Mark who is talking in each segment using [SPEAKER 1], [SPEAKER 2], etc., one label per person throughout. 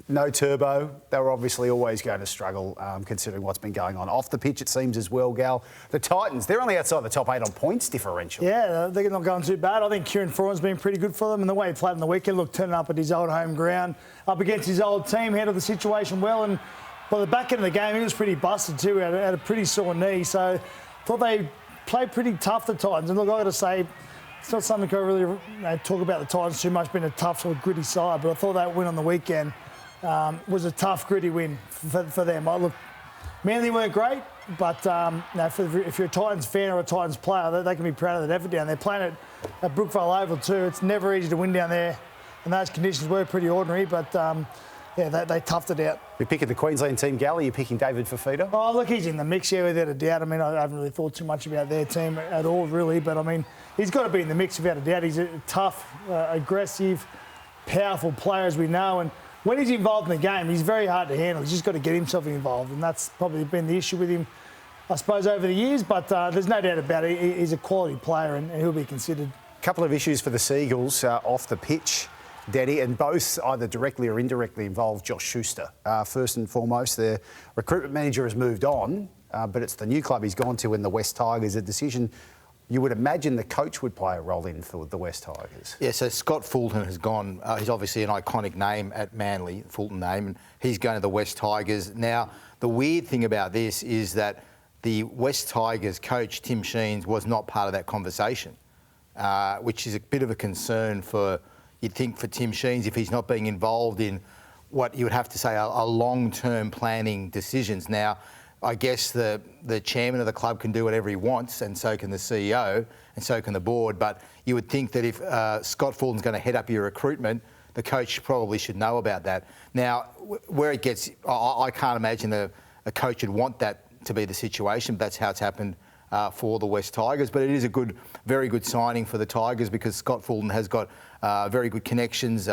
[SPEAKER 1] No Turbo. They were obviously always going to struggle, considering what's been going on. Off the pitch, it seems as well, Gal. The Titans, they're only outside the top 8 on points differential.
[SPEAKER 2] Yeah, they're not going too bad. I think Kieran Foran's been pretty good for them, and the way he played on the weekend, look, turning up at his old home ground, up against his old team, handled the situation well, and by the back end of the game, he was pretty busted too, had a pretty sore knee, so I thought they played pretty tough, the Titans. And look, I've got to say, it's not something I really talk about the Titans too much, being a tough sort of gritty side, but I thought that win on the weekend was a tough, gritty win for them. Look, Manly weren't great, but if you're a Titans fan or a Titans player, they can be proud of that effort down there. Playing at Brookvale Oval too, it's never easy to win down there, and those conditions were pretty ordinary, but yeah, they toughed it out.
[SPEAKER 1] You're picking the Queensland team, Gal. Are you picking David Fifita?
[SPEAKER 2] Oh, look, he's in the mix here without a doubt. I mean, I haven't really thought too much about their team at all, really, but I mean, he's got to be in the mix without a doubt. He's a tough, aggressive, powerful player, as we know, and when he's involved in the game, he's very hard to handle. He's just got to get himself involved, and that's probably been the issue with him, I suppose, over the years, but there's no doubt about it. He's a quality player, and he'll be considered.
[SPEAKER 1] A couple of issues for the Seagulls off the pitch, Daddy, and both either directly or indirectly involve Josh Schuster. First and foremost, their recruitment manager has moved on, but it's the new club he's gone to in the West Tigers, a decision you would imagine the coach would play a role in for the West Tigers.
[SPEAKER 3] Yeah, so Scott Fulton has gone. He's obviously an iconic name at Manly, Fulton name, and he's going to the West Tigers. Now, the weird thing about this is that the West Tigers coach, Tim Sheens, was not part of that conversation, which is a bit of a concern for, you'd think, for Tim Sheens, if he's not being involved in what you would have to say are long-term planning decisions. Now, I guess the chairman of the club can do whatever he wants, and so can the CEO, and so can the board. But you would think that if Scott Fulton's going to head up your recruitment, the coach probably should know about that. Now, where it gets, I can't imagine a coach would want that to be the situation. But that's how it's happened for the West Tigers. But it is a very good signing for the Tigers, because Scott Fulton has got very good connections.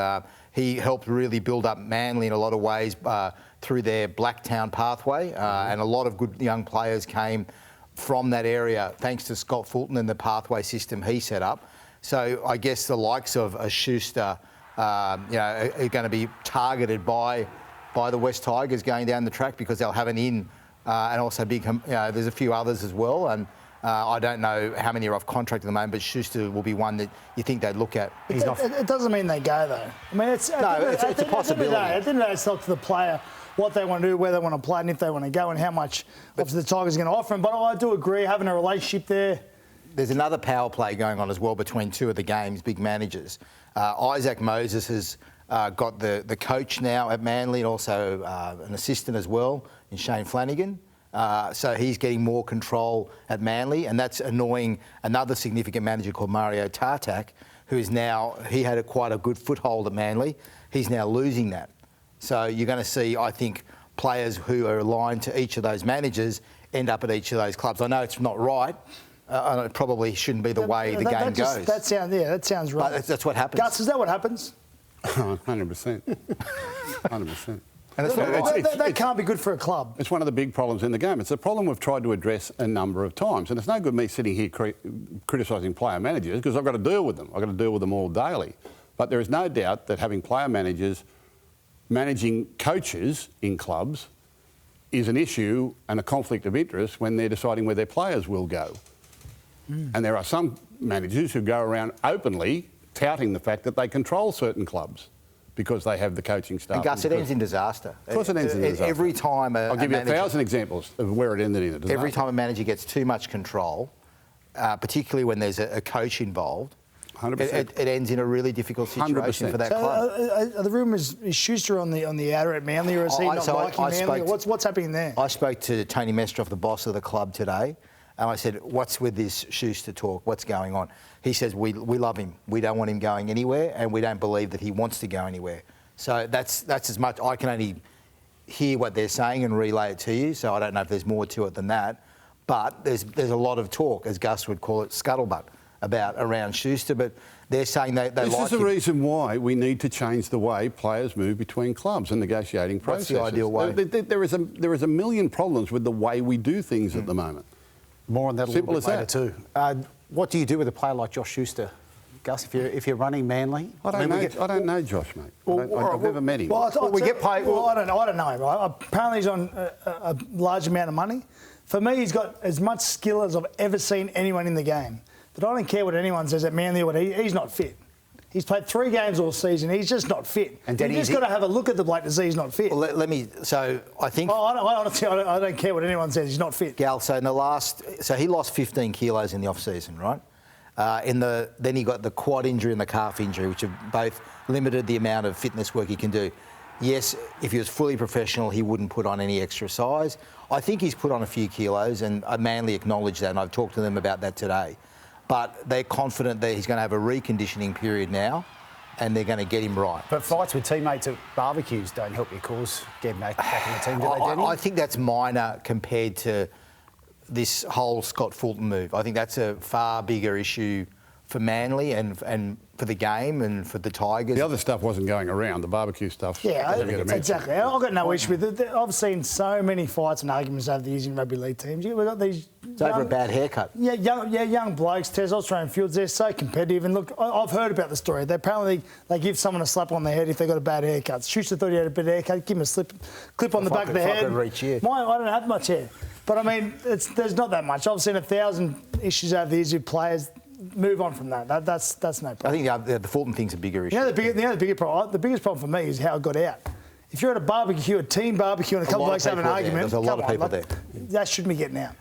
[SPEAKER 3] He helped really build up Manly in a lot of ways through their Blacktown pathway, and a lot of good young players came from that area thanks to Scott Fulton and the pathway system he set up. So I guess the likes of a Schuster, are going to be targeted by the West Tigers going down the track, because they'll have an in, and also there's a few others as well. And I don't know how many are off contract at the moment, but Schuster will be one that you think they'd look at.
[SPEAKER 2] It doesn't mean they go, though. I mean, it's a possibility. At the end of the day, it's up to the player what they want to do, where they want to play, and if they want to go, and how much obviously the Tigers are going to offer them. But I do agree, having a relationship there.
[SPEAKER 3] There's another power play going on as well between two of the game's big managers. Isaac Moses has got the coach now at Manly, and also an assistant as well in Shane Flanagan. So he's getting more control at Manly, and that's annoying another significant manager called Mario Tartak, who is now, he had quite a good foothold at Manly. He's now losing that. So you're going to see, I think, players who are aligned to each of those managers end up at each of those clubs. I know it's not right. And it probably shouldn't be the way the game goes.
[SPEAKER 2] That sounds right.
[SPEAKER 3] But that's what happens.
[SPEAKER 2] Gus, is that what happens?
[SPEAKER 4] 100%. 100%.
[SPEAKER 3] And
[SPEAKER 2] that can't be good for a club.
[SPEAKER 4] It's one of the big problems in the game. It's a problem we've tried to address a number of times. And it's no good me sitting here criticising player managers, because I've got to deal with them. I've got to deal with them all daily. But there is no doubt that having player managers managing coaches in clubs is an issue and a conflict of interest when they're deciding where their players will go. And there are some managers who go around openly touting the fact that they control certain clubs because they have the coaching staff.
[SPEAKER 3] And Gus, it ends in disaster.
[SPEAKER 4] Of course it ends in disaster.
[SPEAKER 3] Every time
[SPEAKER 4] I'll give you 1,000 examples of where it ended in a disaster.
[SPEAKER 3] Every time a manager gets too much control, particularly when there's a coach involved,
[SPEAKER 4] 100%.
[SPEAKER 3] It ends in a really difficult situation 100%. For that club.
[SPEAKER 2] Are the rumours, is Schuster on the outer at Manly, or is he not liking Manly? What's happening there?
[SPEAKER 3] I spoke to Tony Mestroff, the boss of the club, today, and I said, what's with this Schuster talk? What's going on? He says, we love him. We don't want him going anywhere, and we don't believe that he wants to go anywhere. So that's as much. I can only hear what they're saying and relay it to you, so I don't know if there's more to it than that. But there's a lot of talk, as Gus would call it, scuttlebutt, around Schuster, but they're saying they like him.
[SPEAKER 4] This is the reason why we need to change the way players move between clubs and negotiating processes.
[SPEAKER 3] What's the ideal way?
[SPEAKER 4] There is a million problems with the way we do things at the moment.
[SPEAKER 1] More on that a little bit later too. What do you do with a player like Josh Schuster? Gus, if you're running Manly?
[SPEAKER 4] I don't know Josh, mate. I've never met him.
[SPEAKER 2] Well,
[SPEAKER 1] we get paid.
[SPEAKER 2] Well, I don't know. Right? Apparently, he's on a large amount of money. For me, he's got as much skill as I've ever seen anyone in the game. But I don't care what anyone says at Manly or what he's not fit. He's played 3 games all season. He's just not fit. And you just got to have a look at the bloke to see he's not fit.
[SPEAKER 3] Well, let me. So I think.
[SPEAKER 2] Honestly, I don't care what anyone says. He's not fit.
[SPEAKER 3] Gal. So he lost 15 kilos in the off season, right? Then he got the quad injury and the calf injury, which have both limited the amount of fitness work he can do. Yes, if he was fully professional, he wouldn't put on any extra size. I think he's put on a few kilos, and Manly acknowledged that, and I've talked to them about that today. But they're confident that he's going to have a reconditioning period now, and they're going to get him right.
[SPEAKER 1] But fights with teammates at barbecues don't help your cause getting back in the team, do they, Danny?
[SPEAKER 3] I think that's minor compared to this whole Scott Fulton move. I think that's a far bigger issue for Manly and for the game and for the Tigers.
[SPEAKER 4] The other stuff wasn't going around. The barbecue stuff.
[SPEAKER 2] Yeah, exactly. I've got no issue with it. I've seen so many fights and arguments over the years in rugby league teams. We've got these.
[SPEAKER 3] It's over a bad haircut.
[SPEAKER 2] Young blokes, testosterone fields. They're so competitive. And look, I've heard about the story. Apparently, they give someone a slap on the head if they got a bad haircut. Schuster thought he had a bad haircut. Give him a clip on the back of the head. I don't have much hair. But I mean, there's not that much. I've seen 1,000 issues over the years with players. Move on from that. That's no problem.
[SPEAKER 3] I think the Fulton thing's a bigger issue.
[SPEAKER 2] The biggest problem for me is how it got out. If you're at a barbecue, a team barbecue, and a couple of blokes have an argument,
[SPEAKER 3] there's a lot of people there.
[SPEAKER 2] That shouldn't be getting out.